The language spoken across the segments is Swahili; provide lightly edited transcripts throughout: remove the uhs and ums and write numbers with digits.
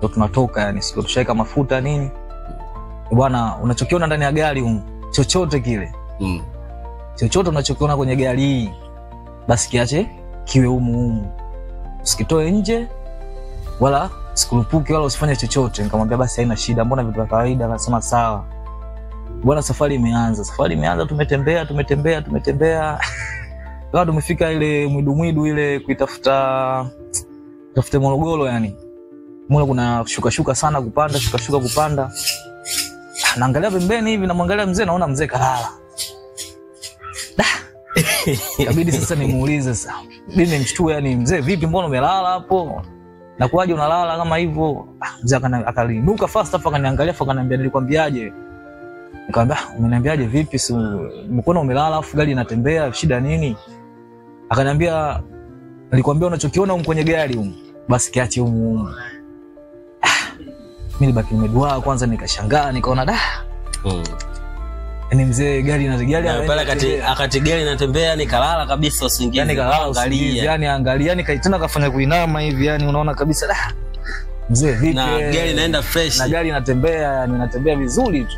ndio tunatoka yani, sio tushaweka mafuta nini. Bwana, unachokiona ndani ya gari chochote kile. Chochote unachokiona kwenye gari hii basi kiache kiwe humu. Usikitoe nje wala sikurupuke wala usifanye chochote. Nikamwambia basi haina shida, mbona vitu vya kawaida. Akasema sawa. Bwana, safari imeanza. Tumetembea. Leo tumefika ile mwidu ile kuitafuta Morogoro yani. Mbona kuna shuka sana kupanda. Naangalia pembeni hivi, namwangalia mzee, naona mzee kalala. Kabidi sasa nimuulize sasa. Mimi nimshtue yani, mzee vipi, mbona umelala hapo? Na kuaje unalala kama hivyo? Mzee akalinuka fast afa akaniangalia afa akaniambia nilikwambiaje? Nikamwambia umeniambiaje vipi? Si mkono umelala afu gari inatembea, shida nini? Akaniambia nilikwambia unachokiona kwenye gari basi kiache humu. Mimi baki nimeduaa kwanza, nikashangaa nikaona yani mzee gari pale akati gari inatembea nikalala kabisa usingizi. Yani angalia. Yani angalia tena kafanya kuinama hivi yani unaona kabisa mzee vipi? Na gari inaenda fresh. Na gari inatembea yani inatembea vizuri tu.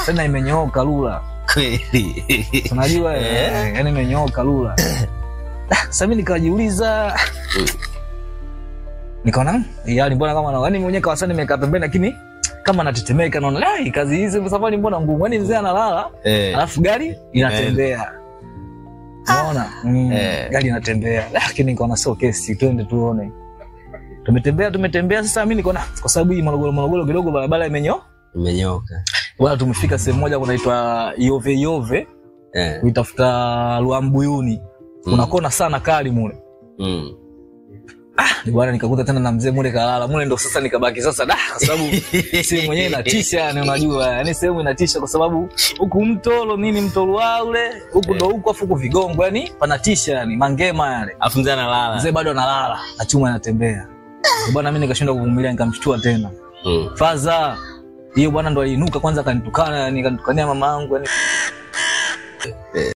Tena imenyooka lula. Kweli. Unajua yani imenyooka lula. Sasa mimi nikajiuliza nikaona yani mbona kama yani mwenyewe kawasani nimekaa pembeni lakini kama natetemeka naona kazi hizi safari mbona ngumu. Yani mzee analala alafu gari inatembea. Unaona? Gari inatembea. Lakini nikaona sio kesi, twende tuone. Tumetembea sasa mimi nikaona kwa sababu hii Morogoro kidogo barabara imenyoka. Bwana, tumefika sehemu moja kunaitwa Yove. Kuitafuta Luambuyuni. Kuna kona sana kali mule. Bwana, nikakuta tena na mzee mule kalala. Mule ndo sasa nikabaki sasa kwa sababu sehemu mwenyewe inatisha yani unajua. Yani sehemu inatisha kwa sababu huku mtolo ule, huku ndo huku afu Vigongo yani panatisha yani mangema yale. Afu mzee analala. Mzee bado analala, na chuma inatembea. Bwana, mimi nikashindwa kuvumilia nikamshtua tena. Faza hiyo bwana ndo aliinuka kwanza akanitukana yani, akanitukania mama yangu yani.